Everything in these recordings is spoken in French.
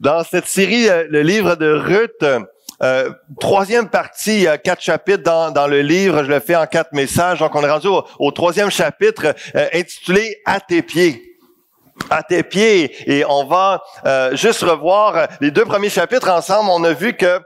Dans cette série, le livre de Ruth, troisième partie, il y a 4 chapitres dans le livre, je le fais en 4 messages. Donc, on est rendu au troisième chapitre intitulé « À tes pieds ». À tes pieds, et on va juste revoir les 2 premiers chapitres ensemble. On a vu que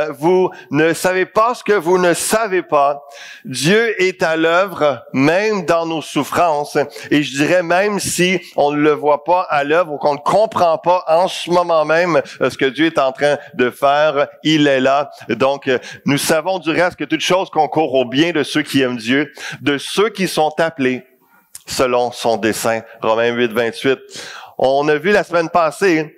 vous ne savez pas ce que vous ne savez pas. Dieu est à l'œuvre même dans nos souffrances, et je dirais même si on ne le voit pas à l'œuvre ou qu'on ne comprend pas en ce moment même ce que Dieu est en train de faire, il est là. Donc nous savons du reste que toute chose concourt au bien de ceux qui aiment Dieu, de ceux qui sont appelés selon son dessein. Romains 8, 28. On a vu la semaine passée,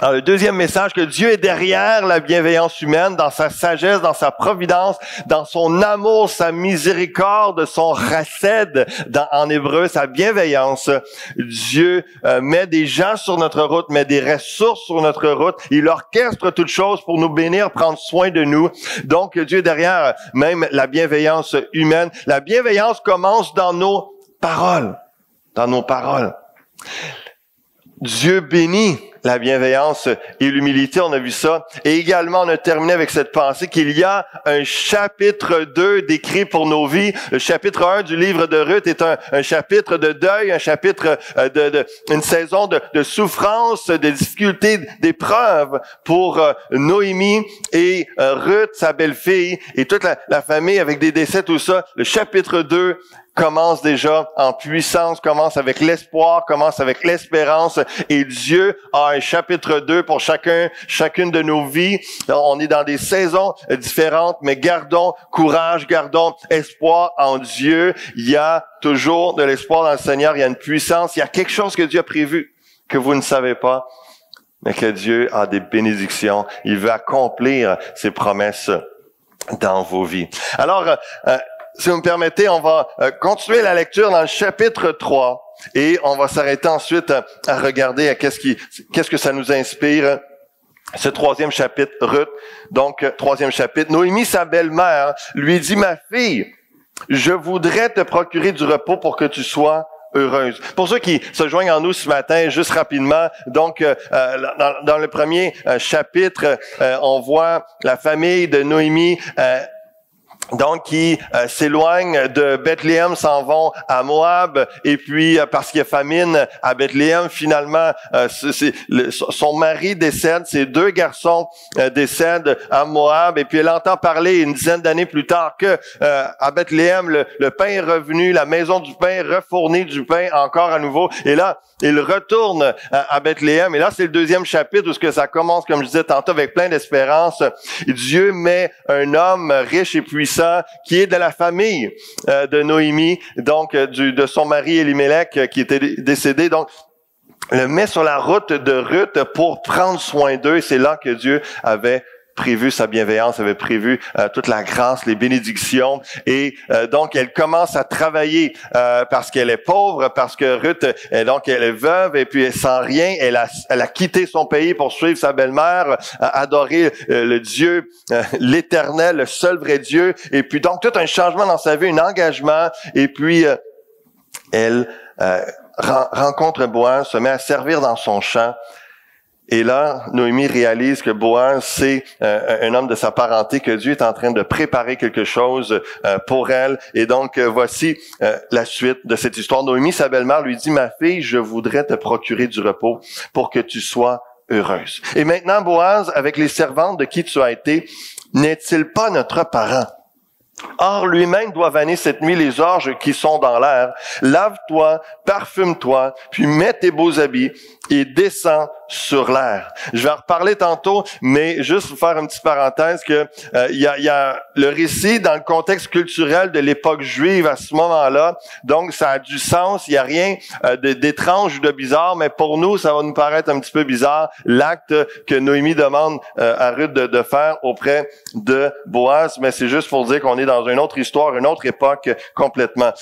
dans le deuxième message, que Dieu est derrière la bienveillance humaine, dans sa sagesse, dans sa providence, dans son amour, sa miséricorde, son chesed, en hébreu, sa bienveillance. Dieu met des gens sur notre route, met des ressources sur notre route. Il orchestre toutes choses pour nous bénir, prendre soin de nous. Donc, Dieu est derrière même la bienveillance humaine. La bienveillance commence dans nos paroles, dans nos paroles. Dieu bénit la bienveillance et l'humilité, on a vu ça. Et également, on a terminé avec cette pensée qu'il y a un chapitre 2 décrit pour nos vies. Le chapitre 1 du livre de Ruth est un chapitre de deuil, un chapitre une saison de souffrance, de difficultés, d'épreuves pour Noémie et Ruth, sa belle-fille, et toute la famille avec des décès, tout ça. Le chapitre 2 commence déjà en puissance, commence avec l'espoir, commence avec l'espérance, et Dieu a un chapitre 2 pour chacune de nos vies. On est dans des saisons différentes, mais gardons courage, gardons espoir en Dieu. Il y a toujours de l'espoir dans le Seigneur, il y a une puissance, il y a quelque chose que Dieu a prévu, que vous ne savez pas, mais que Dieu a des bénédictions. Il veut accomplir ses promesses dans vos vies. Alors, si vous me permettez, on va continuer la lecture dans le chapitre 3 et on va s'arrêter ensuite à regarder à qu'est-ce que ça nous inspire, ce troisième chapitre, Ruth. Donc, troisième chapitre. Noémie, sa belle-mère, lui dit, « Ma fille, je voudrais te procurer du repos pour que tu sois heureuse. » Pour ceux qui se joignent en nous ce matin, juste rapidement, donc dans le premier chapitre, on voit la famille de Noémie donc qui s'éloignent de Bethléem, s'en vont à Moab, et puis parce qu'il y a famine à Bethléem, finalement son mari décède, ses 2 garçons décèdent à Moab, et puis elle entend parler une dizaine d'années plus tard que à Bethléem le pain est revenu, la maison du pain refournit du pain encore à nouveau, et là il retourne à Bethléem, et là c'est le deuxième chapitre où ce que ça commence, comme je disais tantôt, avec plein d'espérance. Dieu met un homme riche et puissant qui est de la famille de Noémie, donc de son mari Elimelech qui était décédé, donc le met sur la route de Ruth pour prendre soin d'eux. C'est là que Dieu avait prévu sa bienveillance, avait prévu toute la grâce, les bénédictions, et donc elle commence à travailler parce qu'elle est pauvre, parce que Ruth donc elle est veuve et puis sans rien, elle a quitté son pays pour suivre sa belle-mère, adorer le Dieu, l'Éternel, le seul vrai Dieu, et puis donc tout un changement dans sa vie, un engagement, et puis elle rencontre Boaz, se met à servir dans son champ. Et là, Noémie réalise que Boaz, c'est un homme de sa parenté, que Dieu est en train de préparer quelque chose pour elle. Et donc, voici la suite de cette histoire. Noémie, sa belle-mère, lui dit, « Ma fille, je voudrais te procurer du repos pour que tu sois heureuse. » Et maintenant, Boaz, avec les servantes de qui tu as été, n'est-il pas notre parent? Or, lui-même doit vanner cette nuit les orges qui sont dans l'air. Lave-toi, parfume-toi, puis mets tes beaux habits et descends sur l'air. Je vais en reparler tantôt, mais juste vous faire une petite parenthèse que il y a le récit dans le contexte culturel de l'époque juive à ce moment-là. Donc, ça a du sens. Il y a rien d'étrange ou de bizarre, mais pour nous, ça va nous paraître un petit peu bizarre, l'acte que Noémie demande à Ruth de faire auprès de Boaz. Mais c'est juste pour dire qu'on est dans une autre histoire, une autre époque complètement.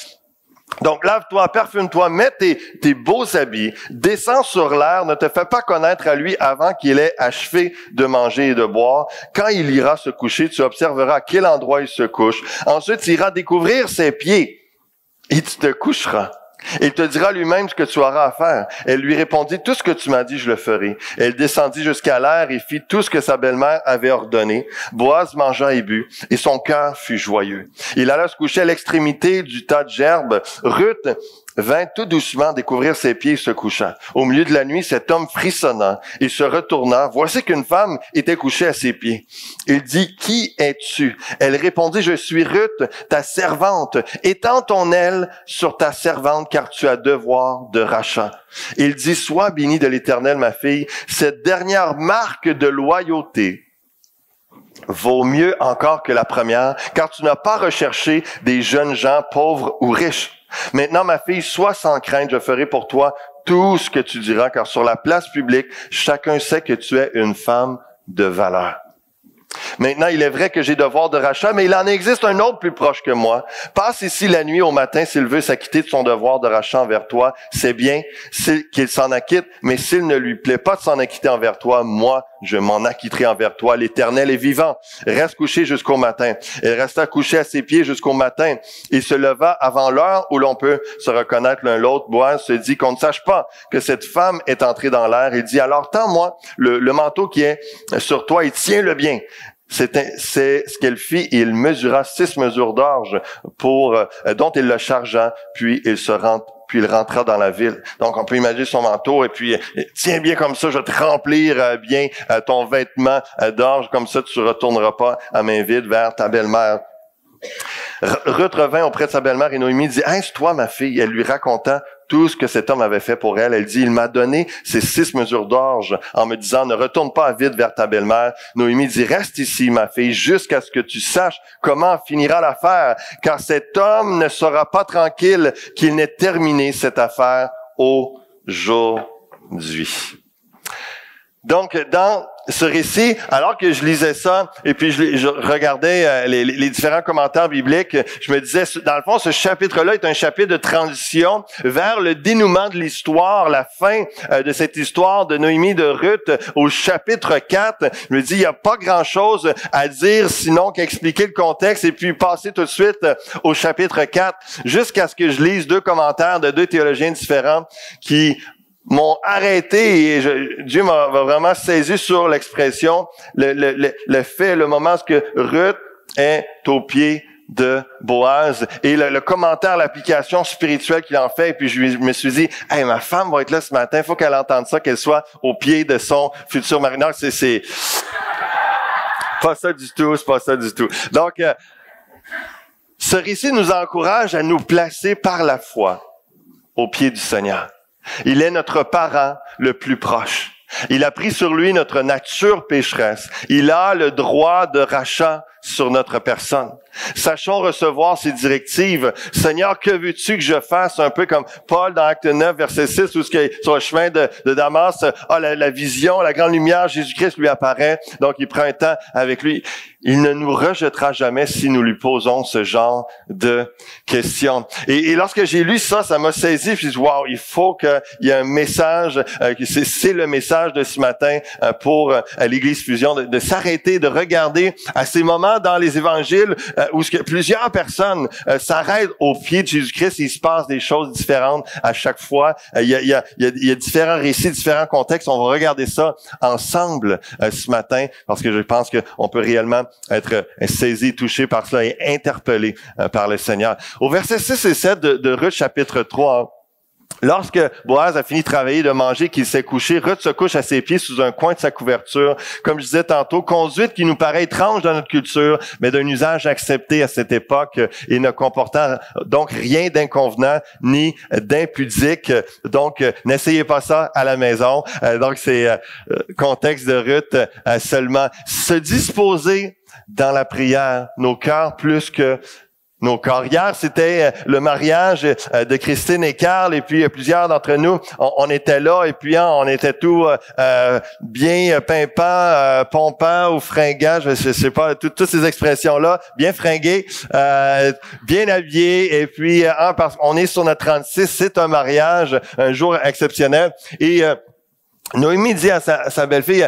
Donc, lave-toi, parfume-toi, mets tes beaux habits, descends sur l'air, ne te fais pas connaître à lui avant qu'il ait achevé de manger et de boire. Quand il ira se coucher, tu observeras à quel endroit il se couche. Ensuite, tu iras découvrir ses pieds et tu te coucheras. Il te dira lui-même ce que tu auras à faire. Elle lui répondit, tout ce que tu m'as dit, je le ferai. Elle descendit jusqu'à l'air et fit tout ce que sa belle-mère avait ordonné. Boaz mangea et but, et son cœur fut joyeux. Il alla se coucher à l'extrémité du tas de gerbes. Ruth vint tout doucement découvrir ses pieds et se coucha. Au milieu de la nuit, cet homme frissonna et se retourna. Voici qu'une femme était couchée à ses pieds. Il dit, qui es-tu? Elle répondit, je suis Ruth, ta servante. Étends ton aile sur ta servante, car tu as devoir de rachat. Il dit, sois bénie de l'Éternel, ma fille. Cette dernière marque de loyauté vaut mieux encore que la première, car tu n'as pas recherché des jeunes gens pauvres ou riches. Maintenant, ma fille, sois sans crainte, je ferai pour toi tout ce que tu diras, car sur la place publique, chacun sait que tu es une femme de valeur. Maintenant, il est vrai que j'ai devoir de rachat, mais il en existe un autre plus proche que moi. Passe ici la nuit au matin s'il veut s'acquitter de son devoir de rachat envers toi. C'est bien qu'il s'en acquitte, mais s'il ne lui plaît pas de s'en acquitter envers toi, moi, je m'en acquitterai envers toi. L'Éternel est vivant. Reste couché jusqu'au matin. Elle resta couchée à ses pieds jusqu'au matin. Il se leva avant l'heure où l'on peut se reconnaître l'un l'autre. Boaz se dit qu'on ne sache pas que cette femme est entrée dans l'air. Il dit, alors tends-moi le manteau qui est sur toi et tiens-le bien. C'est ce qu'elle fit, et il mesura 6 mesures d'orge dont il le chargea, puis il rentra dans la ville. Donc, on peut imaginer son manteau, et puis, tiens bien comme ça, je vais te remplir bien ton vêtement d'orge, comme ça tu ne retourneras pas à main vide vers ta belle-mère. Ruth revint auprès de sa belle-mère et Noémie dit, « Est-ce toi, ma fille? » Elle lui raconta tout ce que cet homme avait fait pour elle. Elle dit, « Il m'a donné ces 6 mesures d'orge en me disant, ne retourne pas vite vers ta belle-mère. » Noémie dit, « Reste ici, ma fille, jusqu'à ce que tu saches comment finira l'affaire, car cet homme ne sera pas tranquille qu'il n'ait terminé cette affaire aujourd'hui. » Donc, dans ce récit, alors que je lisais ça, et puis je regardais les différents commentaires bibliques, je me disais, dans le fond, ce chapitre-là est un chapitre de transition vers le dénouement de l'histoire, la fin de cette histoire de Noémie, de Ruth, au chapitre 4. Je me dis, il n'y a pas grand-chose à dire, sinon qu'expliquer le contexte, et puis passer tout de suite au chapitre 4, jusqu'à ce que je lise 2 commentaires de 2 théologiens différents qui m'ont arrêté, et Dieu m'a vraiment saisi sur l'expression, le fait, le moment où Ruth est au pied de Boaz, et le commentaire, l'application spirituelle qu'il en fait, et puis je me suis dit, hey, ma femme va être là ce matin, il faut qu'elle entende ça, qu'elle soit au pied de son futur mari. Non, c'est pas ça du tout, c'est pas ça du tout. Donc, ce récit nous encourage à nous placer par la foi au pied du Seigneur. Il est notre parent le plus proche. Il a pris sur lui notre nature pécheresse. Il a le droit de rachat sur notre personne. Sachons recevoir ses directives. Seigneur, que veux-tu que je fasse? Un peu comme Paul dans Acte 9, verset 6, où sur le chemin de Damas, la vision, la grande lumière, Jésus-Christ lui apparaît. Donc, il prend un temps avec lui. Il ne nous rejettera jamais si nous lui posons ce genre de questions. Et lorsque j'ai lu ça, ça m'a saisi. Puis je dis, wow, il faut qu'il y ait un message, c'est le message de ce matin pour l'Église Fusion, de s'arrêter, de regarder à ces moments dans les évangiles où plusieurs personnes s'arrêtent au pied de Jésus-Christ et il se passe des choses différentes à chaque fois. Il y a différents récits, différents contextes. On va regarder ça ensemble ce matin parce que je pense qu'on peut réellement être saisi, touché par cela et interpellé par le Seigneur. Au verset 6 et 7 de Ruth chapitre 3, lorsque Boaz a fini de travailler, de manger, qu'il s'est couché, Ruth se couche à ses pieds sous un coin de sa couverture. Comme je disais tantôt, conduite qui nous paraît étrange dans notre culture, mais d'un usage accepté à cette époque et ne comportant donc rien d'inconvenant ni d'impudique. Donc, n'essayez pas ça à la maison. Donc, c'est contexte de Ruth seulement. Se disposer dans la prière, nos cœurs plus que nos corps. Hier, c'était le mariage de Christine et Carl, et puis plusieurs d'entre nous, on était là, et puis on était tout bien pimpant, pompant ou fringant, je sais pas, toutes ces expressions-là, bien fringués, bien habillés, et puis parce qu'on est sur notre 36, c'est un mariage, un jour exceptionnel, et Noémie dit à sa belle-fille,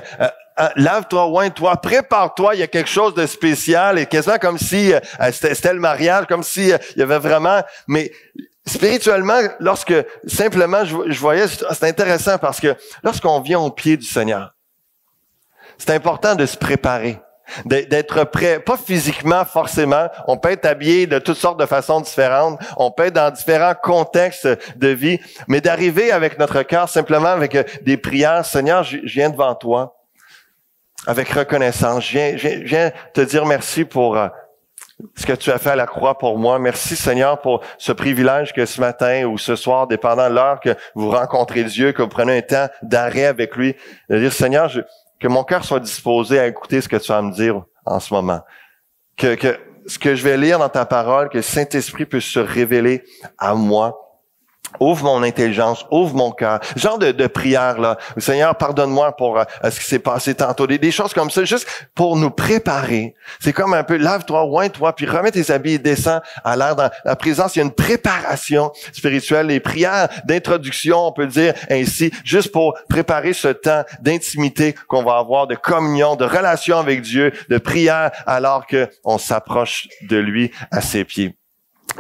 lave-toi, oins-toi, prépare-toi, il y a quelque chose de spécial, et quasiment comme si c'était le mariage, comme si il y avait vraiment, mais spirituellement, simplement, je voyais, c'est intéressant parce que lorsqu'on vient au pied du Seigneur, c'est important de se préparer, d'être prêt, pas physiquement forcément, on peut être habillé de toutes sortes de façons différentes, on peut être dans différents contextes de vie, mais d'arriver avec notre cœur, simplement avec des prières, Seigneur, je viens devant toi, avec reconnaissance, je viens te dire merci pour ce que tu as fait à la croix pour moi. Merci Seigneur pour ce privilège que ce matin ou ce soir, dépendant de l'heure que vous rencontrez Dieu, que vous prenez un temps d'arrêt avec lui, de dire Seigneur, que mon cœur soit disposé à écouter ce que tu vas me dire en ce moment. Que ce que je vais lire dans ta parole, que le Saint-Esprit puisse se révéler à moi. Ouvre mon intelligence, ouvre mon cœur. Genre de prière, là. Seigneur, pardonne-moi pour ce qui s'est passé tantôt. Des choses comme ça, juste pour nous préparer. C'est comme un peu, lave-toi, oins-toi, puis remets tes habits et descends à l'air dans la présence. Il y a une préparation spirituelle. Les prières d'introduction, on peut dire ainsi, juste pour préparer ce temps d'intimité qu'on va avoir, de communion, de relation avec Dieu, de prière, alors que on s'approche de lui à ses pieds.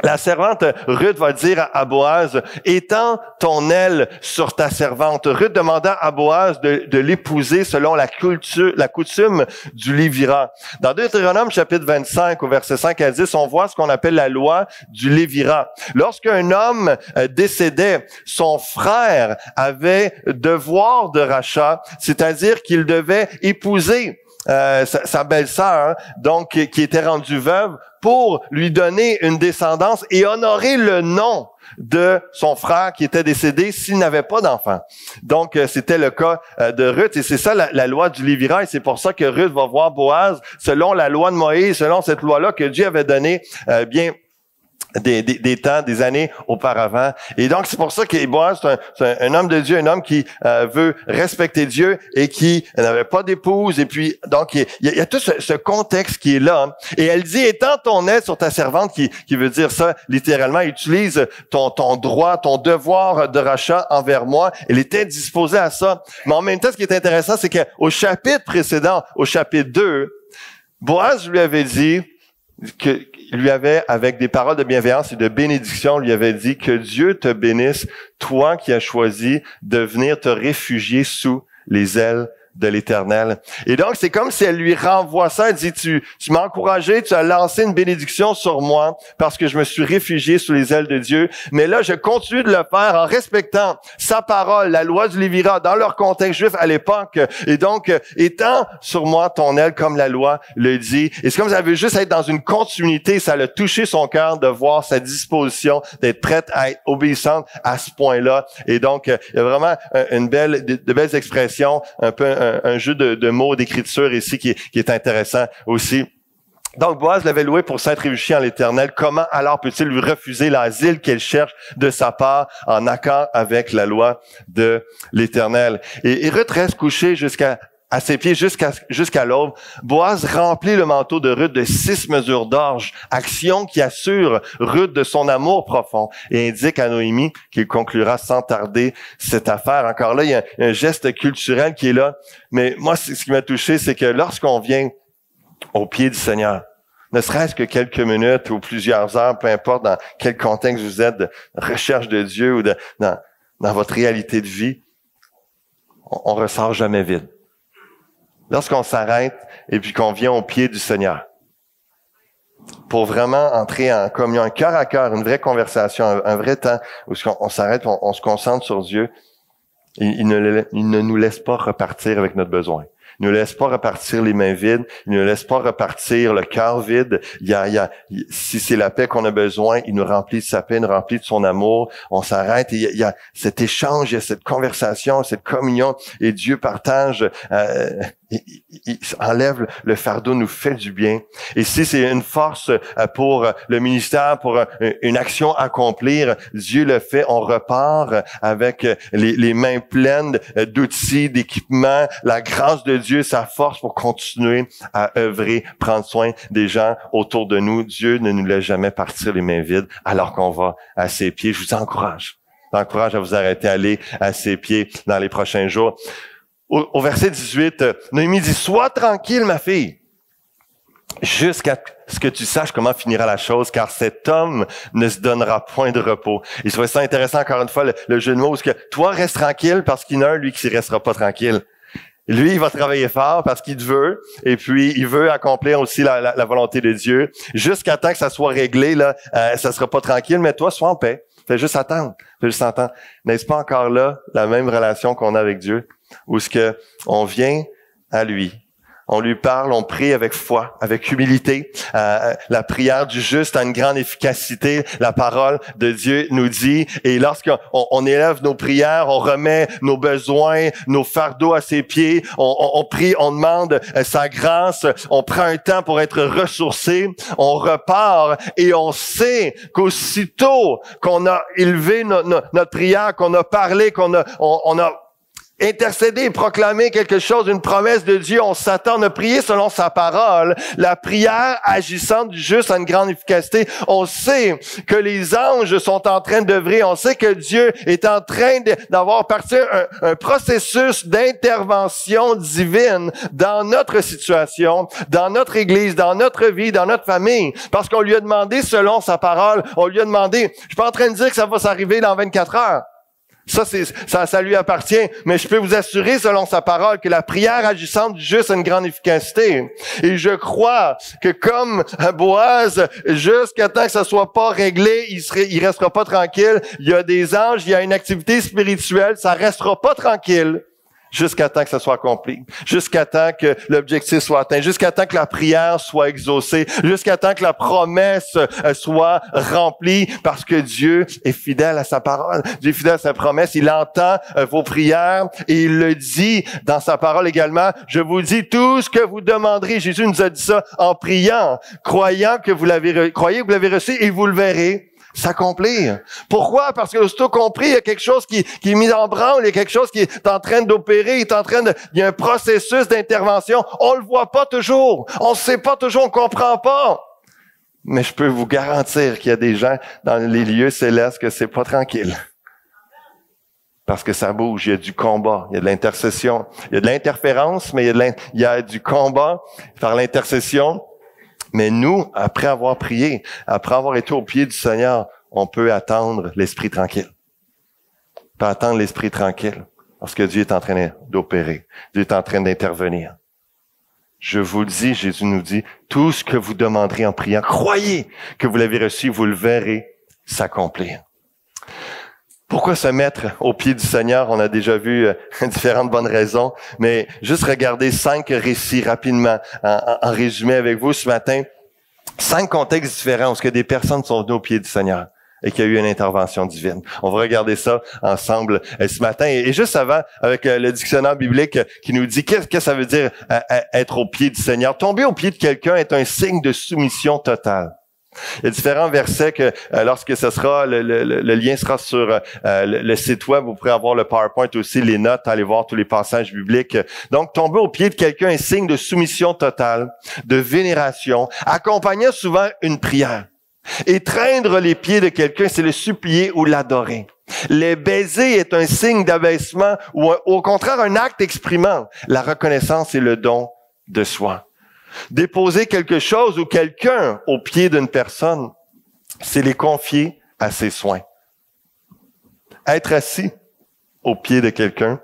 La servante Ruth va dire à Boaz, « Étends ton aile sur ta servante. » Ruth demanda à Boaz de l'épouser selon la coutume du Lévira. Dans Deutéronome chapitre 25, au verset 5 à 10, on voit ce qu'on appelle la loi du Lévira. Lorsqu'un homme décédait, son frère avait devoir de rachat, c'est-à-dire qu'il devait épouser sa belle-sœur, donc qui était rendue veuve, pour lui donner une descendance et honorer le nom de son frère qui était décédé s'il n'avait pas d'enfant. Donc, c'était le cas de Ruth, et c'est ça la loi du Lévira, et c'est pour ça que Ruth va voir Boaz, selon la loi de Moïse, selon cette loi-là que Dieu avait donnée des temps, des années auparavant. Et donc, c'est pour ça que Boaz, c'est un homme de Dieu, un homme qui veut respecter Dieu et qui n'avait pas d'épouse. Et puis, donc, il y a tout ce contexte qui est là. Et elle dit, étends ton aide sur ta servante, qui veut dire ça littéralement, utilise ton droit, ton devoir de rachat envers moi. Elle était disposée à ça. Mais en même temps, ce qui est intéressant, c'est qu'au chapitre précédent, au chapitre 2, Boaz lui avait dit avec des paroles de bienveillance et de bénédiction, lui avait dit que Dieu te bénisse, toi qui as choisi de venir te réfugier sous les ailes de l'Éternel. Et donc, c'est comme si elle lui renvoie ça. Elle dit, tu m'as encouragé, tu as lancé une bénédiction sur moi parce que je me suis réfugié sous les ailes de Dieu. Mais là, je continue de le faire en respectant sa parole, la loi du Lévira, dans leur contexte juif à l'époque. Et donc, étends sur moi ton aile comme la loi le dit. Et c'est comme si elle veut juste être dans une continuité. Ça l'a touché son cœur de voir sa disposition, d'être prête à être obéissante à ce point-là. Et donc, il y a vraiment de belles expressions, un peu un jeu de mots, d'écriture ici qui est intéressant aussi. Donc, Boaz l'avait loué pour s'être réfugié en l'Éternel. Comment alors peut-il lui refuser l'asile qu'elle cherche de sa part en accord avec la loi de l'Éternel? Et Ruth reste couchée à ses pieds jusqu'à l'aube. Boaz remplit le manteau de Ruth de 6 mesures d'orge, action qui assure Ruth de son amour profond et indique à Noémie qu'il conclura sans tarder cette affaire. Encore là, il y a un geste culturel qui est là. Mais moi, ce qui m'a touché, c'est que lorsqu'on vient au pied du Seigneur, ne serait-ce que quelques minutes ou plusieurs heures, peu importe dans quel contexte vous êtes de recherche de Dieu ou dans votre réalité de vie, on ressort jamais vide. Lorsqu'on s'arrête et puis qu'on vient au pied du Seigneur pour vraiment entrer en communion, un cœur à cœur, une vraie conversation, un vrai temps où on s'arrête, on se concentre sur Dieu, il ne nous laisse pas repartir avec notre besoin. Il ne laisse pas repartir les mains vides. Il ne laisse pas repartir le cœur vide. Si c'est la paix qu'on a besoin, il nous remplit de sa paix, il nous remplit de son amour. On s'arrête et il y a cet échange, il y a cette conversation, cette communion et Dieu partage, il enlève le fardeau, nous fait du bien. Et si c'est une force pour le ministère, pour une action à accomplir, Dieu le fait. On repart avec les mains pleines d'outils, d'équipements, la grâce de Dieu, sa force pour continuer à œuvrer, prendre soin des gens autour de nous. Dieu ne nous laisse jamais partir les mains vides alors qu'on va à ses pieds. Je vous encourage. Je vous encourage à vous arrêter, à aller à ses pieds dans les prochains jours. Au verset 18, Noémie dit, « Sois tranquille, ma fille. jusqu'à ce que tu saches comment finira la chose, car cet homme ne se donnera point de repos. Et je trouvais ça intéressant, encore une fois, le jeu de mots, parce que toi, reste tranquille, parce qu'il y en a un, lui, qui ne restera pas tranquille. Lui, il va travailler fort parce qu'il te veut, et puis il veut accomplir aussi la volonté de Dieu. Jusqu'à temps que ça soit réglé, là, ça sera pas tranquille, mais toi, sois en paix. Fais juste attendre. N'est-ce pas encore là la même relation qu'on a avec Dieu, où ce que on vient à lui? On lui parle, on prie avec foi, avec humilité. La prière du juste a une grande efficacité. La parole de Dieu nous dit. Et lorsqu'on élève nos prières, on remet nos besoins, nos fardeaux à ses pieds. On prie, on demande sa grâce. On prend un temps pour être ressourcé. On repart et on sait qu'aussitôt qu'on a élevé notre prière, qu'on a parlé, qu'on a intercéder, proclamer quelque chose, une promesse de Dieu, on s'attend à prier selon sa parole. La prière agissante du juste a une grande efficacité. On sait que les anges sont en train d'œuvrer. On sait que Dieu est en train d'avoir parti un processus d'intervention divine dans notre situation, dans notre Église, dans notre vie, dans notre famille. Parce qu'on lui a demandé selon sa parole. On lui a demandé, je suis pas en train de dire que ça va s'arriver dans 24 heures. Ça lui appartient, mais je peux vous assurer, selon sa parole, que la prière agissante du juste a une grande efficacité. Et je crois que comme Boaz, jusqu'à temps que ça soit pas réglé, il restera pas tranquille. Il y a des anges, il y a une activité spirituelle, ça restera pas tranquille. Jusqu'à temps que ça soit accompli, jusqu'à temps que l'objectif soit atteint, jusqu'à temps que la prière soit exaucée, jusqu'à temps que la promesse soit remplie, parce que Dieu est fidèle à sa parole, Dieu est fidèle à sa promesse, il entend vos prières et il le dit dans sa parole également, je vous dis tout ce que vous demanderez. Jésus nous a dit ça en priant, croyez que vous l'avez reçu et vous le verrez s'accomplir. Pourquoi? Parce que aussitôt compris, il y a quelque chose qui est mis en branle, il y a quelque chose qui est en train d'opérer, il y a un processus d'intervention. On le voit pas toujours, on sait pas toujours, on comprend pas. Mais je peux vous garantir qu'il y a des gens dans les lieux célestes que c'est pas tranquille. Parce que ça bouge, il y a du combat, il y a de l'intercession, il y a de l'interférence, mais il y a du combat par l'intercession. Mais nous, après avoir prié, après avoir été au pied du Seigneur, on peut attendre l'esprit tranquille. On peut attendre l'esprit tranquille parce que Dieu est en train d'opérer. Dieu est en train d'intervenir. Je vous le dis, Jésus nous dit, tout ce que vous demanderez en priant, croyez que vous l'avez reçu, vous le verrez s'accomplir. Pourquoi se mettre au pied du Seigneur? On a déjà vu différentes bonnes raisons, mais juste regarder 5 récits rapidement, en résumé avec vous ce matin. 5 contextes différents où des personnes sont venues au pied du Seigneur et qu'il y a eu une intervention divine. On va regarder ça ensemble ce matin. Et juste avant, avec le dictionnaire biblique qui nous dit qu'est-ce que ça veut dire être au pied du Seigneur. Tomber au pied de quelqu'un est un signe de soumission totale. Il y a différents versets que lorsque ce sera, le lien sera sur le site web, vous pourrez avoir le PowerPoint aussi, les notes, aller voir tous les passages bibliques. Donc, tomber au pied de quelqu'un est signe de soumission totale, de vénération, accompagnant souvent une prière. Étreindre les pieds de quelqu'un, c'est le supplier ou l'adorer. Les baisers est un signe d'abaissement ou au contraire un acte exprimant la reconnaissance et le don de soi. Déposer quelque chose ou quelqu'un au pied d'une personne, c'est les confier à ses soins. Être assis au pied de quelqu'un,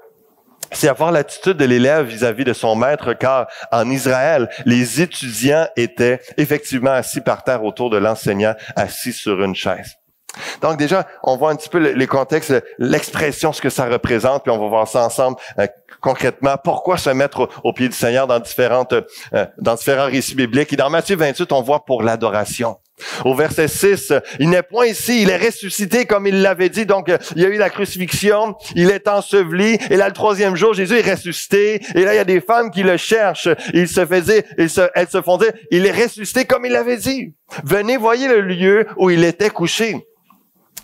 c'est avoir l'attitude de l'élève vis-à-vis de son maître, car en Israël, les étudiants étaient effectivement assis par terre autour de l'enseignant, assis sur une chaise. Donc déjà, on voit un petit peu les contextes, l'expression, ce que ça représente, puis on va voir ça ensemble concrètement. Pourquoi se mettre au pied du Seigneur dans différents récits bibliques. Et dans Matthieu 28, on voit pour l'adoration. Au verset 6, il n'est point ici, il est ressuscité comme il l'avait dit. Donc, il y a eu la crucifixion, il est enseveli, et là, le 3e jour, Jésus est ressuscité. Et là, il y a des femmes qui le cherchent. Elles se font dire, il est ressuscité comme il l'avait dit. Venez, voyez le lieu où il était couché.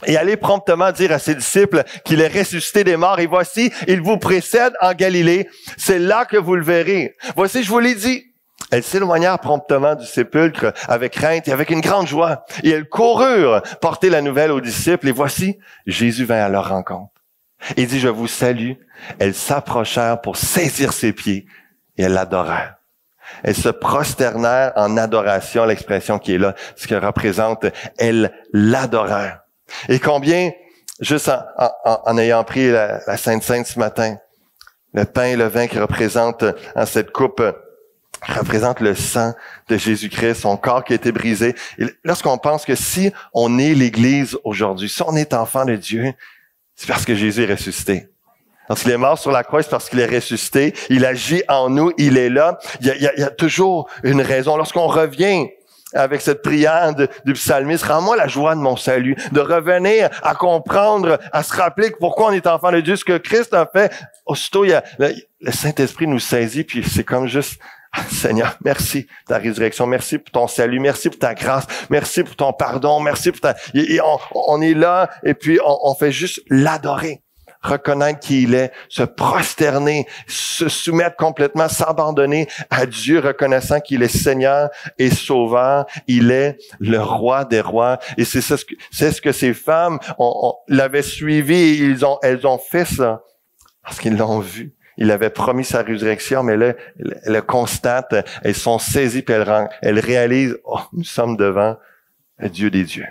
Et allez promptement dire à ses disciples qu'il est ressuscité des morts. Et voici, il vous précède en Galilée. C'est là que vous le verrez. Voici, je vous l'ai dit. Elles s'éloignèrent promptement du sépulcre avec crainte et avec une grande joie. Et elles coururent porter la nouvelle aux disciples. Et voici, Jésus vint à leur rencontre. Et dit, je vous salue. Elles s'approchèrent pour saisir ses pieds et elles l'adorèrent. Elles se prosternèrent en adoration, l'expression qui est là, ce que représente, elles l'adorèrent. Et combien, juste en ayant pris la Sainte Seine ce matin, le pain et le vin qui représentent en cette coupe, représente le sang de Jésus-Christ, son corps qui a été brisé. Et lorsqu'on pense que si on est l'Église aujourd'hui, si on est enfant de Dieu, c'est parce que Jésus est ressuscité. Lorsqu'il est mort sur la croix, c'est parce qu'il est ressuscité. Il agit en nous, il est là. Il y a toujours une raison. Lorsqu'on revient avec cette prière du psalmiste, rends-moi la joie de mon salut, de revenir à comprendre, à se rappeler pourquoi on est enfant de Dieu, ce que Christ a fait. Aussitôt, le Saint-Esprit nous saisit, puis c'est comme juste, Seigneur, merci pour ta résurrection, merci pour ton salut, merci pour ta grâce, merci pour ton pardon, merci pour ta... Et on est là, et puis on fait juste l'adorer. Reconnaître qui il est, se prosterner, se soumettre complètement, s'abandonner à Dieu, reconnaissant qu'il est Seigneur et Sauveur. Il est le roi des rois. Et c'est ce que ces femmes l'avaient suivi et elles ont fait ça parce qu'ils l'ont vu. Il avait promis sa résurrection, mais là, elles le constatent, elles sont saisies, puis elles réalisent, nous sommes devant le Dieu des dieux.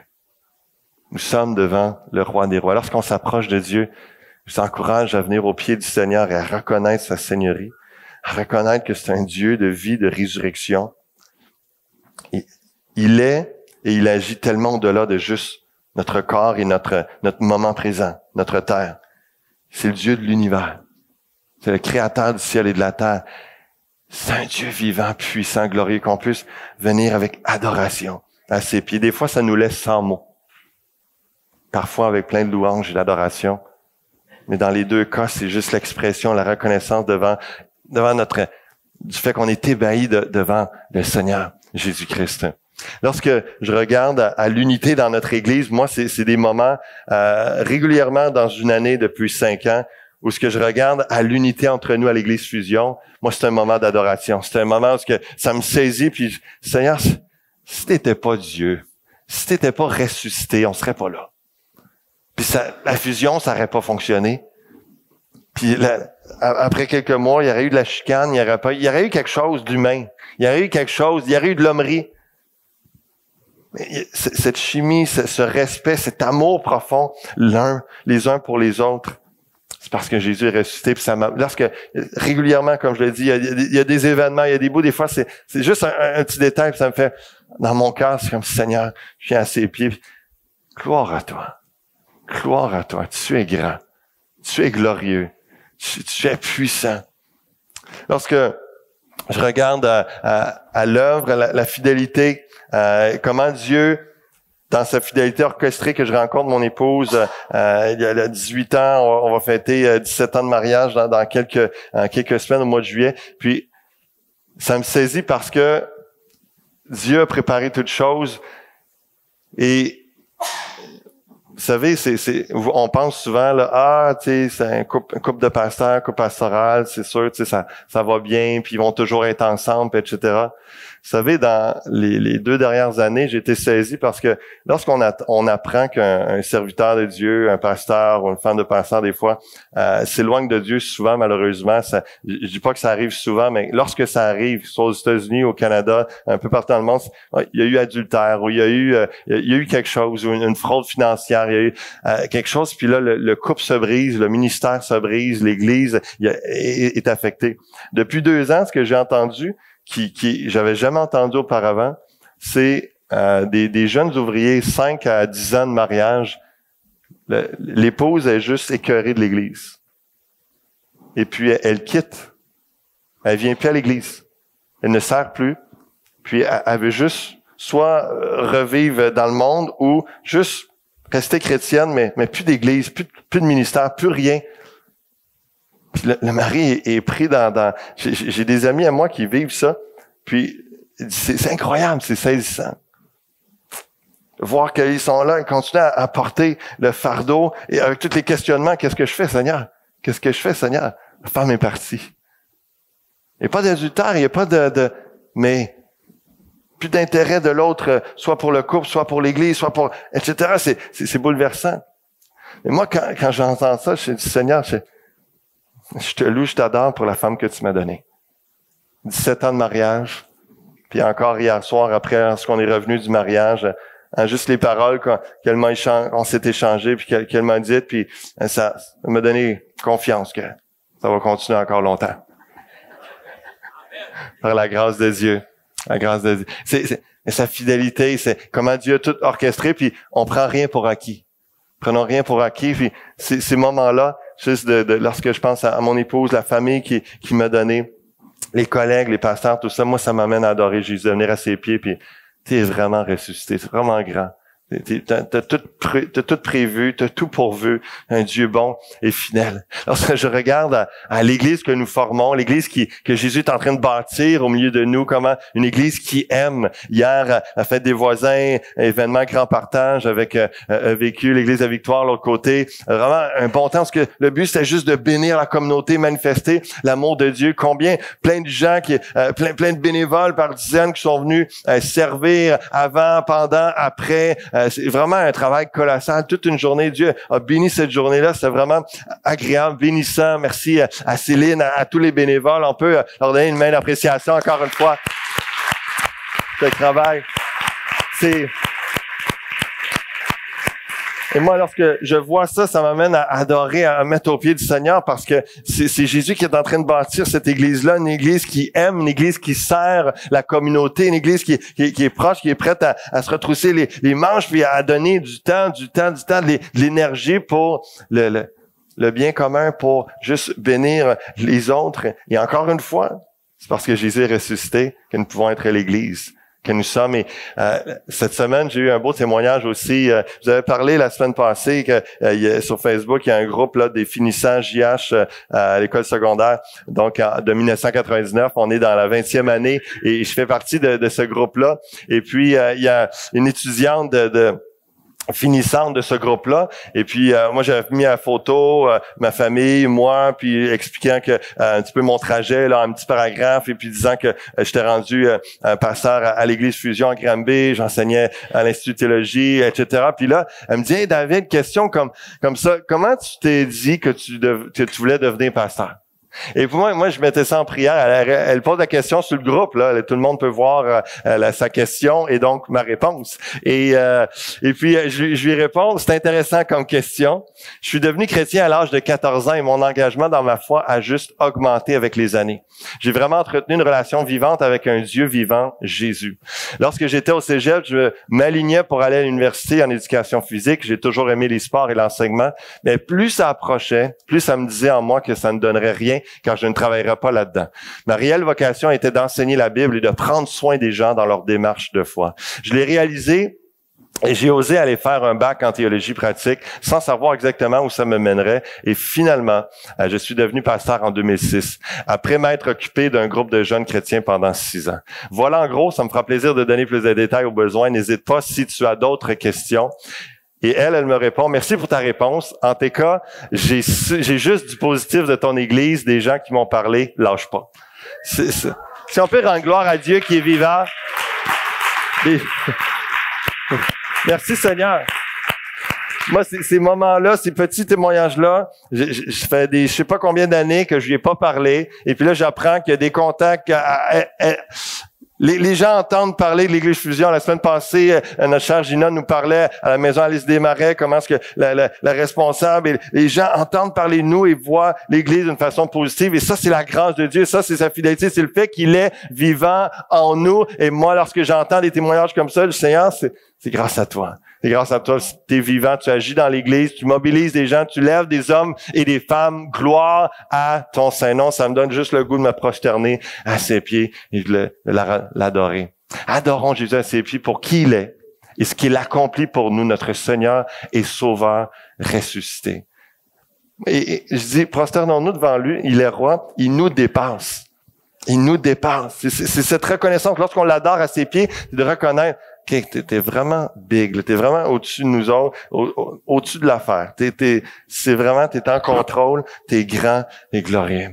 Nous sommes devant le roi des rois. Lorsqu'on s'approche de Dieu, je vous encourage à venir au pied du Seigneur et à reconnaître sa seigneurie, à reconnaître que c'est un Dieu de vie, de résurrection. Il est et il agit tellement au-delà de juste notre corps et notre moment présent, notre terre. C'est le Dieu de l'univers. C'est le créateur du ciel et de la terre. C'est un Dieu vivant, puissant, glorieux, qu'on puisse venir avec adoration à ses pieds. Des fois, ça nous laisse sans mots. Parfois, avec plein de louanges et d'adoration. Mais dans les deux cas, c'est juste l'expression, la reconnaissance devant du fait qu'on est ébahi devant le Seigneur Jésus-Christ. Lorsque je regarde à l'unité dans notre Église, moi, c'est des moments régulièrement dans une année depuis 5 ans où ce que je regarde à l'unité entre nous à l'Église Fusion, moi, c'est un moment d'adoration. C'est un moment où ça me saisit, puis Seigneur, si t'étais pas Dieu, si t'étais pas ressuscité, on serait pas là. Puis la fusion, ça n'aurait pas fonctionné. Puis après quelques mois, il y aurait eu de la chicane, il y aurait eu quelque chose d'humain. Il y aurait eu quelque chose, il y aurait eu de l'hommerie. Mais cette chimie, ce respect, cet amour profond, les uns pour les autres, c'est parce que Jésus est ressuscité. Puis lorsque régulièrement, comme je l'ai dit, il y a des événements, il y a des bouts, des fois, c'est juste un petit détail, puis ça me fait, dans mon cœur, c'est comme Seigneur, je viens à ses pieds, puis, gloire à toi. Gloire à toi, tu es grand, tu es glorieux, tu es puissant. Lorsque je regarde à l'œuvre, la fidélité, comment Dieu, dans sa fidélité orchestrée que je rencontre mon épouse, il y a 18 ans, on va fêter 17 ans de mariage dans quelques semaines au mois de juillet, puis ça me saisit parce que Dieu a préparé toutes choses et vous savez, on pense souvent, là, tu sais, c'est un couple de pasteurs, couple pastoral, c'est sûr, tu sais, ça va bien, puis ils vont toujours être ensemble, etc. Vous savez, dans les 2 dernières années, j'ai été saisi parce que lorsqu'on apprend qu'un serviteur de Dieu, un pasteur ou une femme de pasteur, des fois, s'éloigne de Dieu souvent, malheureusement, je dis pas que ça arrive souvent, mais lorsque ça arrive, soit aux États-Unis, au Canada, un peu partout dans le monde, il y a eu adultère, ou il y a eu quelque chose, ou une fraude financière, il y a eu quelque chose, puis là, le couple se brise, le ministère se brise, l'Église est affectée. Depuis 2 ans, ce que j'ai entendu, qui j'avais jamais entendu auparavant, c'est des jeunes ouvriers, 5 à 10 ans de mariage. L'épouse est juste écœurée de l'Église. Et puis elle quitte. Elle vient plus à l'Église. Elle ne sert plus. Puis elle veut juste soit revivre dans le monde ou juste rester chrétienne, mais plus d'Église, plus de ministère, plus rien. Puis le mari est pris dans j'ai des amis à moi qui vivent ça, puis c'est incroyable, c'est saisissant. Voir qu'ils sont là, ils continuent à porter le fardeau, et avec tous les questionnements, qu'est-ce que je fais, Seigneur? Qu'est-ce que je fais, Seigneur? La femme est partie. Il n'y a pas d'adultère, il n'y a pas mais plus d'intérêt de l'autre, soit pour le couple, soit pour l'Église, soit pour, etc. C'est bouleversant. Mais moi, quand j'entends ça, je dis, Seigneur, je te loue, je t'adore pour la femme que tu m'as donnée. 17 ans de mariage. Puis encore hier soir, après ce qu'on est revenu du mariage, juste les paroles qu'on s'est échangées, puis qu'elle m'a dites, puis ça m'a donné confiance que ça va continuer encore longtemps. Par la grâce de Dieu. La grâce de Dieu. C'est sa fidélité, c'est comment Dieu a tout orchestré, puis on prend rien pour acquis. Prenons rien pour acquis, puis ces moments-là, juste lorsque je pense à mon épouse, la famille qui m'a donné, les collègues, les pasteurs, tout ça, moi, ça m'amène à adorer Jésus, à venir à ses pieds, puis t'es vraiment ressuscité, c'est vraiment grand. T'as tout prévu, t'as tout pourvu, un Dieu bon et fidèle. Lorsque je regarde à l'église que nous formons, l'église que Jésus est en train de bâtir au milieu de nous, comment une église qui aime. Hier, la fête des voisins, événement grand partage avec vécu l'église à Victoire, l'autre côté. Vraiment un bon temps, parce que le but c'était juste de bénir la communauté, manifester l'amour de Dieu. Combien, plein de gens, plein de bénévoles par dizaines qui sont venus servir avant, pendant, après. C'est vraiment un travail colossal. Toute une journée, Dieu a béni cette journée-là. C'était vraiment agréable, bénissant. Merci à Céline, à tous les bénévoles. On peut leur donner une main d'appréciation encore une fois. Ce travail, Et moi, lorsque je vois ça, ça m'amène à adorer, à mettre au pied du Seigneur, parce que c'est Jésus qui est en train de bâtir cette église-là, une église qui aime, une église qui sert la communauté, une église qui est proche, qui est prête à se retrousser les manches, puis à donner du temps, de l'énergie pour le bien commun, pour juste bénir les autres. Et encore une fois, c'est parce que Jésus est ressuscité que nous pouvons être l'église que nous sommes. Et cette semaine, j'ai eu un beau témoignage aussi. Vous avez parlé la semaine passée que sur Facebook, il y a un groupe là des finissants JH à l'école secondaire. Donc, de 1999, on est dans la 20e année et je fais partie de ce groupe-là. Et puis, il y a une étudiante finissante de ce groupe-là. Et puis, moi, j'avais mis à photo ma famille, moi, puis expliquant que un petit peu mon trajet, là, un petit paragraphe, et puis disant que j'étais rendu pasteur à l'église Fusion à Granby, j'enseignais à l'Institut de théologie, etc. Puis là, elle me dit, hey, David, question comme ça, comment tu t'es dit que tu voulais devenir pasteur? Et pour moi, je mettais ça en prière. Elle pose la question sur le groupe, là. Tout le monde peut voir sa question et donc ma réponse. Et puis, je lui réponds, c'est intéressant comme question. Je suis devenu chrétien à l'âge de 14 ans et mon engagement dans ma foi a juste augmenté avec les années. J'ai vraiment entretenu une relation vivante avec un Dieu vivant, Jésus. Lorsque j'étais au cégep, je m'alignais pour aller à l'université en éducation physique. J'ai toujours aimé les sports et l'enseignement. Mais plus ça approchait, plus ça me disait en moi que ça ne donnerait rien car je ne travaillerai pas là-dedans. Ma réelle vocation était d'enseigner la Bible et de prendre soin des gens dans leur démarche de foi. Je l'ai réalisé et j'ai osé aller faire un bac en théologie pratique sans savoir exactement où ça me mènerait. Et finalement, je suis devenu pasteur en 2006, après m'être occupé d'un groupe de jeunes chrétiens pendant 6 ans. Voilà, en gros, ça me fera plaisir de donner plus de détails au besoin. N'hésite pas si tu as d'autres questions. Et elle me répond, merci pour ta réponse. En tes cas, j'ai juste du positif de ton église, des gens qui m'ont parlé, lâche pas. Si on peut rendre gloire à Dieu qui est vivant. Merci Seigneur. Moi, ces moments-là, ces petits témoignages-là, je fais je sais pas combien d'années que je lui ai pas parlé. Et puis là, j'apprends qu'il y a des contacts. Les gens entendent parler de l'Église Fusion. La semaine passée, notre chère Gina nous parlait à la maison Alice Desmarais, comment est-ce que la responsable et les gens entendent parler de nous et voient l'Église d'une façon positive. Et ça, c'est la grâce de Dieu. Ça, c'est sa fidélité. C'est le fait qu'il est vivant en nous. Et moi, lorsque j'entends des témoignages comme ça, le Seigneur, c'est grâce à toi. C'est grâce à toi, tu es vivant, tu agis dans l'Église, tu mobilises des gens, tu lèves des hommes et des femmes. Gloire à ton Saint-Nom. Ça me donne juste le goût de me prosterner à ses pieds et de l'adorer. Adorons Jésus à ses pieds pour qui il est et ce qu'il accomplit pour nous, notre Seigneur et Sauveur ressuscité. Et je dis, prosternons-nous devant lui, il est roi, il nous dépasse. Il nous dépasse. C'est cette reconnaissance, lorsqu'on l'adore à ses pieds, c'est de reconnaître que t'es vraiment big, t'es vraiment au-dessus de nous autres, au-dessus de l'affaire. T'es en contrôle, t'es grand et glorieux.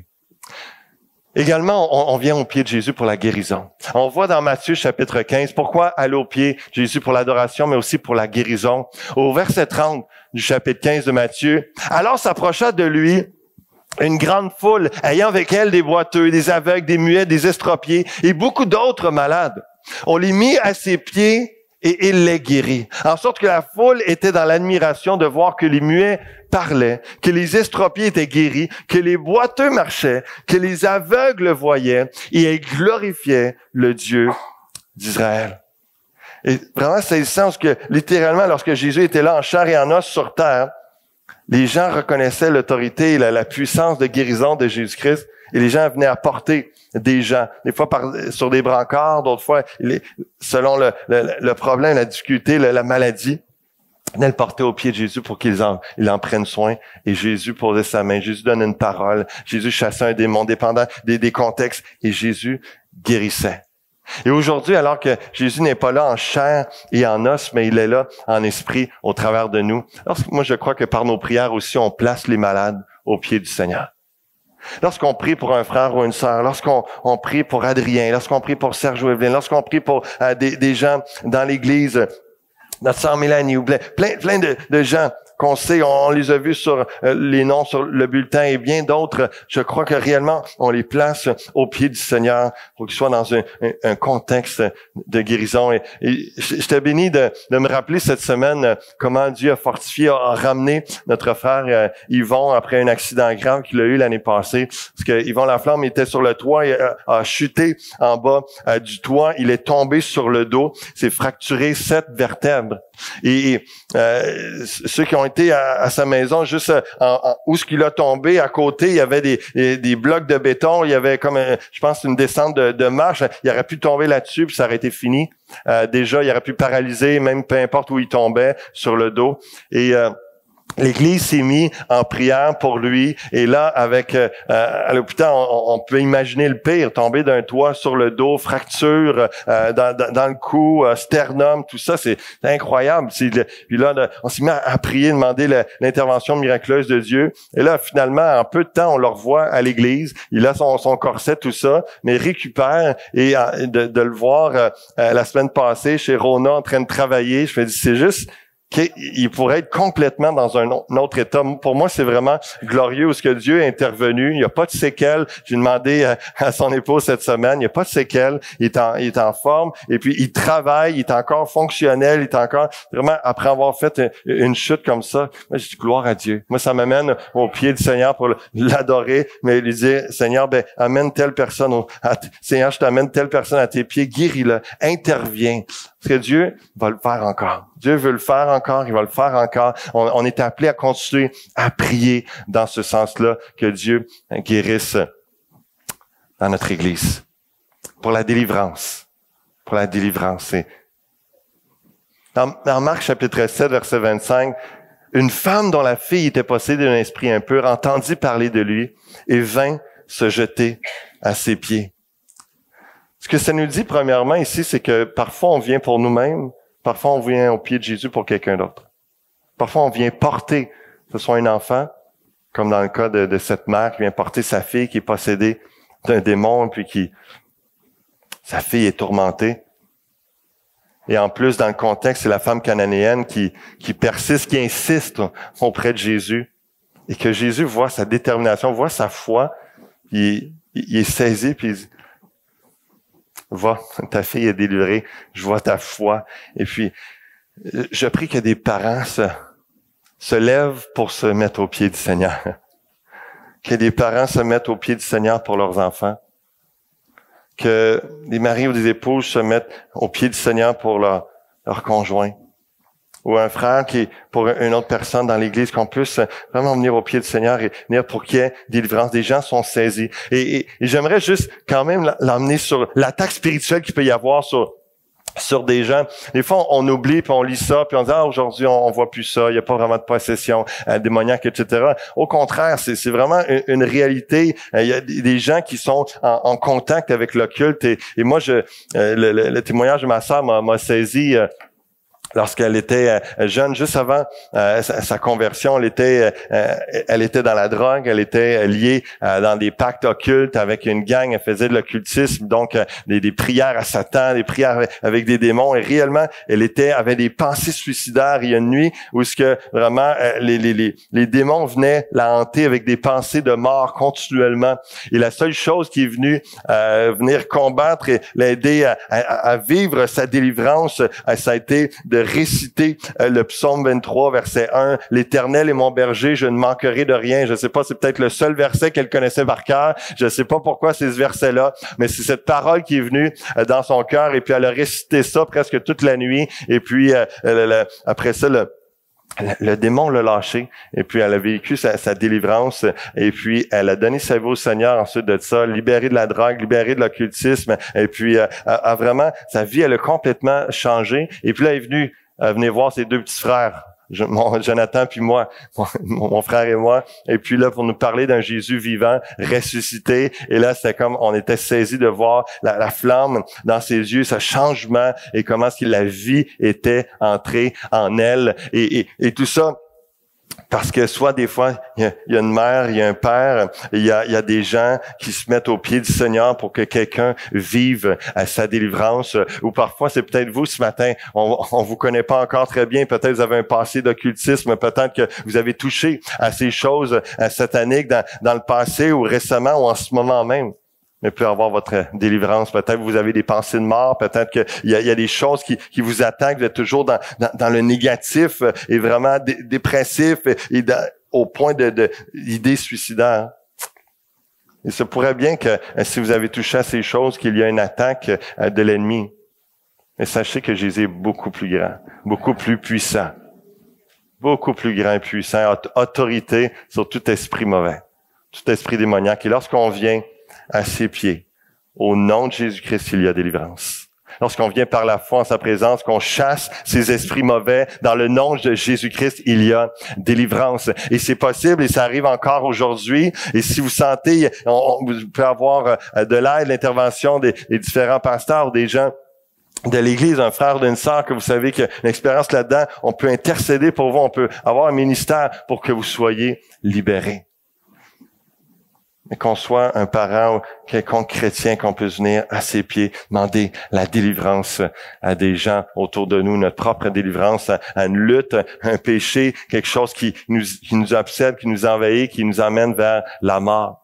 Également, on vient au pied de Jésus pour la guérison. On voit dans Matthieu chapitre 15, pourquoi aller au pied de Jésus pour l'adoration, mais aussi pour la guérison. Au verset 30 du chapitre 15 de Matthieu, alors s'approcha de lui une grande foule, ayant avec elle des boiteux, des aveugles, des muets, des estropiés et beaucoup d'autres malades. On les mit à ses pieds et il les guérit. En sorte que la foule était dans l'admiration de voir que les muets parlaient, que les estropiés étaient guéris, que les boiteux marchaient, que les aveugles voyaient et ils glorifiaient le Dieu d'Israël. Et vraiment, c'est le sens que, littéralement, lorsque Jésus était là en chair et en os sur terre, les gens reconnaissaient l'autorité et la puissance de guérison de Jésus-Christ. Et les gens venaient apporter des gens, des fois sur des brancards, d'autres fois, selon le problème, la difficulté, la maladie, ils venaient le porter aux pieds de Jésus pour qu'il en prenne soin. Et Jésus posait sa main, Jésus donnait une parole, Jésus chassait un démon, dépendant des contextes, et Jésus guérissait. Et aujourd'hui, alors que Jésus n'est pas là en chair et en os, mais il est là en esprit au travers de nous, moi je crois que par nos prières aussi, on place les malades aux pieds du Seigneur. Lorsqu'on prie pour un frère ou une sœur, lorsqu'on prie pour Adrien, lorsqu'on prie pour Serge ou Evelyne, lorsqu'on prie pour des gens dans l'Église, notre sœur Mélanie, ou plein de gens qu'on sait, on les a vus sur les noms sur le bulletin et bien d'autres, je crois que réellement, on les place au pied du Seigneur pour qu'ils soient dans un contexte de guérison. Et j'étais béni de me rappeler cette semaine comment Dieu a fortifié, a ramené notre frère Yvon après un accident grave qu'il a eu l'année passée. Parce que Yvon Laflamme était sur le toit et a chuté en bas du toit. Il est tombé sur le dos, s'est fracturé 7 vertèbres. Et ceux qui ont été à sa maison, juste où ce qu'il a tombé, à côté, il y avait des blocs de béton, il y avait comme, je pense, une descente de marche. Il aurait pu tomber là-dessus, puis ça aurait été fini. Déjà, il aurait pu paralyser, même peu importe où il tombait, sur le dos. Et l'Église s'est mise en prière pour lui. Et là, avec à l'hôpital, on peut imaginer le pire, tomber d'un toit sur le dos, fracture dans le cou, sternum, tout ça, c'est incroyable. Puis là, on s'est mis à prier, demander l'intervention miraculeuse de Dieu. Et là, finalement, en peu de temps, on le revoit à l'Église. Il a son corset, tout ça, mais il récupère. Et de le voir la semaine passée chez Rona en train de travailler, je me dis, c'est juste... il pourrait être complètement dans un autre état. Pour moi, c'est vraiment glorieux où ce que Dieu est intervenu. Il n'y a pas de séquelles. J'ai demandé à son épouse cette semaine, il n'y a pas de séquelles. Il est en forme. Et puis, il travaille. Il est encore fonctionnel. Il est encore vraiment, après avoir fait une chute comme ça, moi, je dis gloire à Dieu. Moi, ça m'amène au pied du Seigneur pour l'adorer, mais lui dire, Seigneur, amène telle personne. Seigneur, je t'amène telle personne à tes pieds. Guéris-le. Interviens. Parce que Dieu va le faire encore. Dieu veut le faire encore, il va le faire encore. On est appelé à continuer à prier dans ce sens-là, que Dieu guérisse dans notre Église. Pour la délivrance. Pour la délivrance. Dans Marc chapitre 7, verset 25, une femme dont la fille était possédée d'un esprit impur entendit parler de lui et vint se jeter à ses pieds. Ce que ça nous dit, premièrement, ici, c'est que parfois, on vient pour nous-mêmes, parfois, on vient au pied de Jésus pour quelqu'un d'autre. Parfois, on vient porter, que ce soit un enfant, comme dans le cas de cette mère qui vient porter sa fille qui est possédée d'un démon, puis sa fille est tourmentée. Et en plus, dans le contexte, c'est la femme cananéenne qui persiste, qui insiste auprès de Jésus, et que Jésus voit sa détermination, voit sa foi, puis il est saisi, puis il dit, va, ta fille est délivrée, je vois ta foi. Et puis, je prie que des parents se lèvent pour se mettre aux pieds du Seigneur. Que des parents se mettent aux pieds du Seigneur pour leurs enfants. Que des maris ou des épouses se mettent aux pieds du Seigneur pour leur conjoint. Ou un frère qui est pour une autre personne dans l'Église, qu'on puisse vraiment venir au pied du Seigneur et venir pour qu'il y ait délivrance. Des gens sont saisis. Et j'aimerais juste quand même l'emmener sur l'attaque spirituelle qu'il peut y avoir sur des gens. Des fois, on oublie, puis on lit ça, puis on dit, aujourd'hui, on voit plus ça, il n'y a pas vraiment de possession démoniaque, etc. Au contraire, c'est vraiment une réalité. Il y a des gens qui sont en contact avec l'occulte. Et moi, le témoignage de ma sœur m'a saisi. Lorsqu'elle était jeune, juste avant sa conversion, elle était dans la drogue, elle était liée dans des pactes occultes avec une gang, elle faisait de l'occultisme, donc des prières à Satan, des prières avec des démons, et réellement, elle avait des pensées suicidaires. Il y a une nuit où ce que vraiment les démons venaient la hanter avec des pensées de mort continuellement. Et la seule chose qui est venue venir combattre et l'aider à vivre sa délivrance, ça a été de réciter le psaume 23, verset 1. « L'Éternel est mon berger, je ne manquerai de rien. » Je ne sais pas, c'est peut-être le seul verset qu'elle connaissait par cœur. Je ne sais pas pourquoi c'est ce verset-là, mais c'est cette parole qui est venue dans son cœur, et puis elle a récité ça presque toute la nuit. Et puis après ça, le démon l'a lâché, et puis elle a vécu sa délivrance, et puis elle a donné sa vie au Seigneur ensuite de ça, libérée de la drogue, libérée de l'occultisme, et puis a vraiment, sa vie, elle a complètement changé. Et puis là, elle est venue venir voir ses deux petits frères, Jonathan puis moi, mon frère et moi, et puis là, pour nous parler d'un Jésus vivant, ressuscité. Et là, c'était comme, on était saisis de voir la flamme dans ses yeux, ce changement, et comment est-ce que la vie était entrée en elle, et tout ça. Parce que soit des fois, il y a une mère, il y a un père, il y a des gens qui se mettent au pied du Seigneur pour que quelqu'un vive à sa délivrance. Ou parfois, c'est peut-être vous ce matin, on vous connaît pas encore très bien, peut-être vous avez un passé d'occultisme, peut-être que vous avez touché à ces choses sataniques dans le passé ou récemment ou en ce moment même. Mais peut avoir votre délivrance. Peut-être vous avez des pensées de mort. Peut-être qu'il y a des choses qui vous attaquent. Vous êtes toujours dans le négatif et vraiment dépressif et au point d'idées suicidaires. Il se pourrait bien que si vous avez touché à ces choses, qu'il y a une attaque de l'ennemi. Mais sachez que Jésus est beaucoup plus grand, beaucoup plus puissant, beaucoup plus grand et puissant, autorité sur tout esprit mauvais, tout esprit démoniaque. Et lorsqu'on vient à ses pieds, au nom de Jésus-Christ, il y a délivrance. Lorsqu'on vient par la foi en sa présence, qu'on chasse ces esprits mauvais, dans le nom de Jésus-Christ, il y a délivrance. Et c'est possible, et ça arrive encore aujourd'hui. Et si vous sentez, vous pouvez avoir de l'aide, l'intervention des différents pasteurs, des gens de l'Église, un frère d'une sœur que vous savez qu'il y a une expérience là-dedans, on peut intercéder pour vous, on peut avoir un ministère pour que vous soyez libérés. Mais qu'on soit un parent ou quelconque chrétien, qu'on puisse venir à ses pieds, demander la délivrance à des gens autour de nous, notre propre délivrance à une lutte, un péché, quelque chose qui nous obsède, qui nous envahit, qui nous amène vers la mort.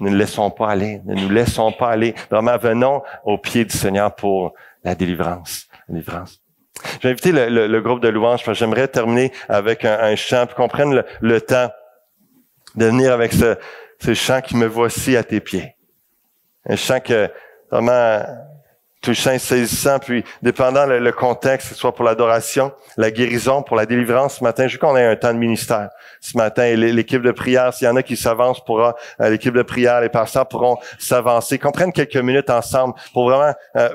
Ne nous laissons pas aller, ne nous laissons pas aller. Vraiment, venons au pied du Seigneur pour la délivrance. J'ai invité le groupe de louanges, parce que j'aimerais terminer avec un chant, puis qu'on prenne le temps de venir avec ce chant qui me voici à tes pieds. Un chant que vraiment touchant et saisissant, puis dépendant le contexte, que ce soit pour l'adoration, la guérison, pour la délivrance ce matin, je veux qu'on ait un temps de ministère ce matin. Et l'équipe de prière, s'il y en a qui s'avancent, l'équipe de prière, les pasteurs pourront s'avancer, qu'on prenne quelques minutes ensemble pour vraiment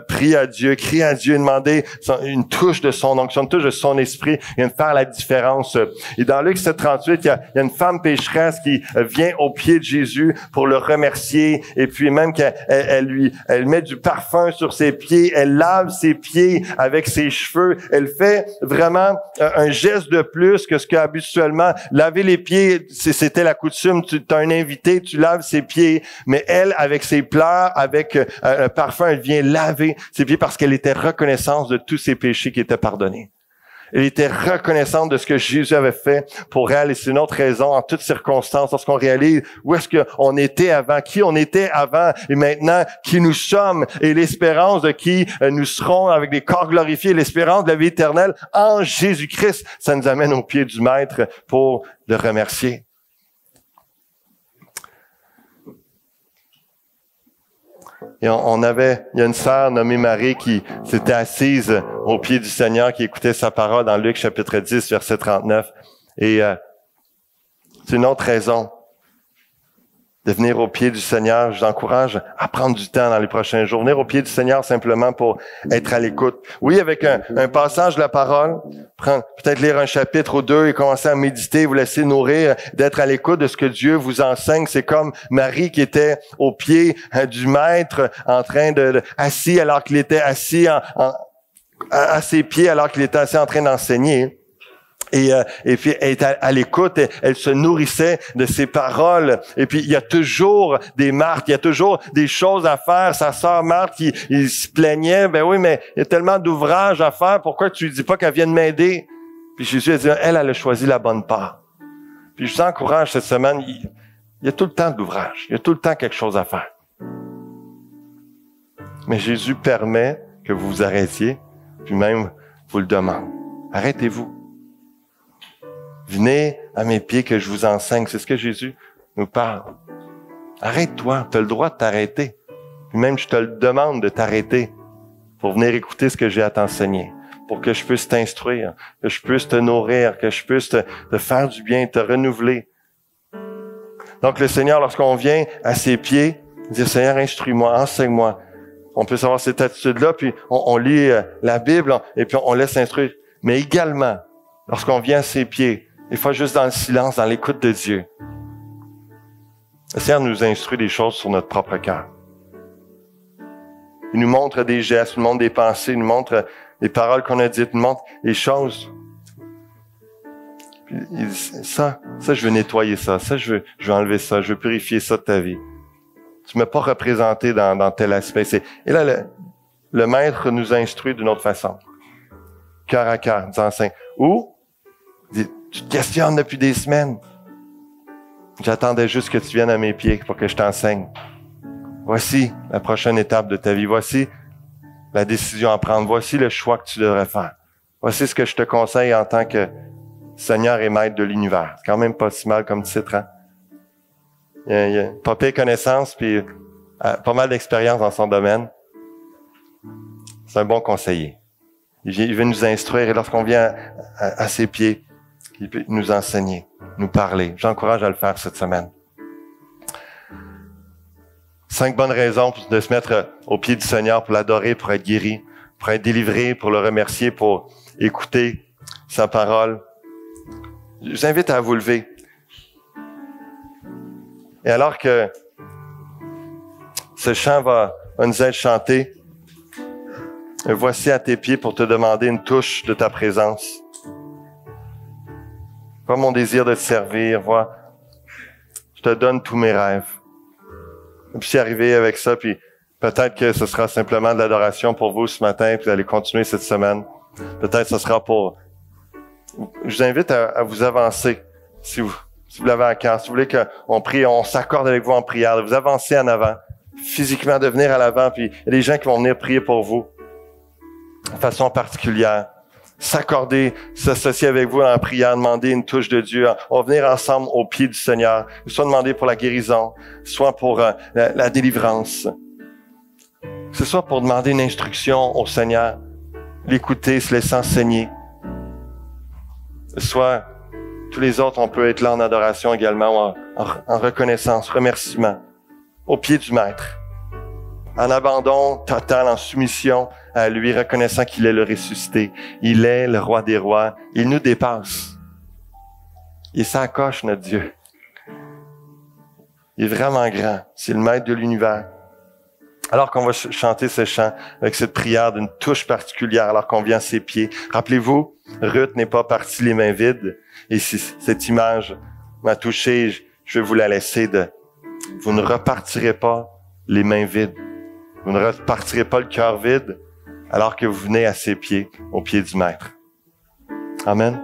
prier à Dieu, crier à Dieu, demander une touche de son onction, une touche de son esprit, et de faire la différence. Et dans Luc 7:38, il y a une femme pécheresse qui vient au pied de Jésus pour le remercier, et puis même qu'elle met du parfum sur ses pieds, elle lave ses pieds avec ses cheveux, elle fait vraiment un geste de plus que ce qu'habituellement, laver les pieds, c'était la coutume, tu as un invité, tu laves ses pieds, mais elle, avec ses pleurs, avec un parfum, elle vient laver ses pieds parce qu'elle était reconnaissante de tous ses péchés qui étaient pardonnés. Elle était reconnaissante de ce que Jésus avait fait pour elle, et c'est une autre raison en toutes circonstances, lorsqu'on réalise où est-ce qu'on était avant, qui on était avant, et maintenant qui nous sommes, et l'espérance de qui nous serons avec des corps glorifiés, l'espérance de la vie éternelle en Jésus-Christ, ça nous amène au pied du Maître pour le remercier. Et il y a une sœur nommée Marie qui s'était assise au pied du Seigneur, qui écoutait sa parole dans Luc chapitre 10, verset 39. Et c'est une autre raison de venir au pied du Seigneur. Je vous encourage à prendre du temps dans les prochains jours. Venir au pied du Seigneur simplement pour être à l'écoute. Oui, avec un passage de la parole, peut-être lire un chapitre ou deux et commencer à méditer, vous laisser nourrir, d'être à l'écoute de ce que Dieu vous enseigne. C'est comme Marie qui était au pied du Maître, en train assis alors qu'il était assis à ses pieds alors qu'il était assis en train d'enseigner. Et puis elle était à l'écoute, elle se nourrissait de ses paroles. Et puis il y a toujours des Marthe, il y a toujours des choses à faire. Sa sœur Marthe il se plaignait, ben oui, mais il y a tellement d'ouvrages à faire, pourquoi tu lui dis pas qu'elle vienne m'aider? Puis Jésus a dit, elle a choisi la bonne part. Puis je vous encourage cette semaine, il y a tout le temps d'ouvrage, il y a tout le temps quelque chose à faire. Mais Jésus permet que vous vous arrêtiez, puis même vous le demande. Arrêtez-vous. Venez à mes pieds que je vous enseigne. C'est ce que Jésus nous parle. Arrête-toi. Tu as le droit de t'arrêter. Puis même, je te le demande de t'arrêter pour venir écouter ce que j'ai à t'enseigner, pour que je puisse t'instruire, que je puisse te nourrir, que je puisse te faire du bien, te renouveler. Donc, le Seigneur, lorsqu'on vient à ses pieds, dire, Seigneur, instruis-moi, enseigne-moi. On peut avoir cette attitude-là, puis on lit la Bible, et puis on laisse instruire. Mais également, lorsqu'on vient à ses pieds, des fois juste dans le silence, dans l'écoute de Dieu, le Seigneur nous instruit des choses sur notre propre cœur. Il nous montre des gestes, il nous montre des pensées, il nous montre des paroles qu'on a dites, il nous montre des choses. Puis il dit, ça je veux nettoyer ça je veux enlever ça, je veux purifier ça de ta vie. Tu m'as pas représenté dans tel aspect. Et là, le maître nous instruit d'une autre façon. Cœur à cœur, nous enseigne. Ou, tu te questionnes depuis des semaines. J'attendais juste que tu viennes à mes pieds pour que je t'enseigne. Voici la prochaine étape de ta vie. Voici la décision à prendre. Voici le choix que tu devrais faire. Voici ce que je te conseille en tant que Seigneur et Maître de l'univers. C'est quand même pas si mal comme titre, hein? Il y a pas pire connaissance, puis pas mal d'expérience dans son domaine. C'est un bon conseiller. Il veut nous instruire, et lorsqu'on vient à ses pieds, il peut nous enseigner, nous parler. J'encourage à le faire cette semaine. 5 bonnes raisons de se mettre aux pieds du Seigneur pour l'adorer, pour être guéri, pour être délivré, pour le remercier, pour écouter sa parole. Je vous invite à vous lever. Et alors que ce chant va nous être chanté, voici à tes pieds pour te demander une touche de ta présence. Vois mon désir de te servir, vois, je te donne tous mes rêves. Et puis arriver avec ça, puis peut-être que ce sera simplement de l'adoration pour vous ce matin, puis d'aller continuer cette semaine. Peut-être que ce sera pour... Je vous invite à vous avancer, si vous l'avez à cœur. Si vous voulez qu'on prie, on s'accorde avec vous en prière, de vous avancer en avant, physiquement, de venir à l'avant, puis il y a des gens qui vont venir prier pour vous, de façon particulière. S'accorder, s'associer avec vous en prière, demander une touche de Dieu. On va venir ensemble au pied du Seigneur, soit demander pour la guérison, soit pour la délivrance. Que ce soit pour demander une instruction au Seigneur, l'écouter, se laisser enseigner. Soit tous les autres, on peut être là en adoration également, en reconnaissance, remerciement, au pied du Maître. En abandon total, en soumission à lui, reconnaissant qu'il est le ressuscité. Il est le roi des rois. Il nous dépasse. Il s'encoche, notre Dieu. Il est vraiment grand. C'est le maître de l'univers. Alors qu'on va chanter ce chant avec cette prière d'une touche particulière, alors qu'on vient à ses pieds. Rappelez-vous, Ruth n'est pas partie les mains vides. Et si cette image m'a touché, je vais vous la laisser vous ne repartirez pas les mains vides. Vous ne repartirez pas le cœur vide alors que vous venez à ses pieds, au pied du Maître. Amen.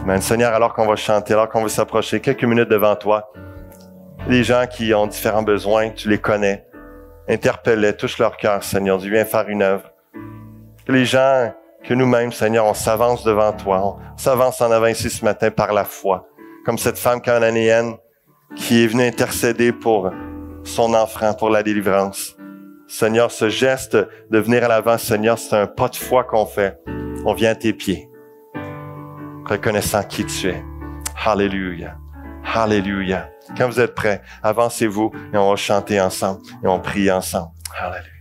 Amen. Seigneur, alors qu'on va chanter, alors qu'on va s'approcher, quelques minutes devant toi, les gens qui ont différents besoins, tu les connais. Interpelle-les, touche leur cœur, Seigneur. Dieu, viens faire une œuvre. Les gens que nous-mêmes, Seigneur, on s'avance devant toi. On s'avance en avant ici ce matin par la foi. Comme cette femme cananéenne qui est venue intercéder pour son enfant, pour la délivrance. Seigneur, ce geste de venir à l'avant, Seigneur, c'est un pas de foi qu'on fait. On vient à tes pieds, reconnaissant qui tu es. Alléluia. Alléluia. Quand vous êtes prêts, avancez-vous et on va chanter ensemble et on prie ensemble. Alléluia.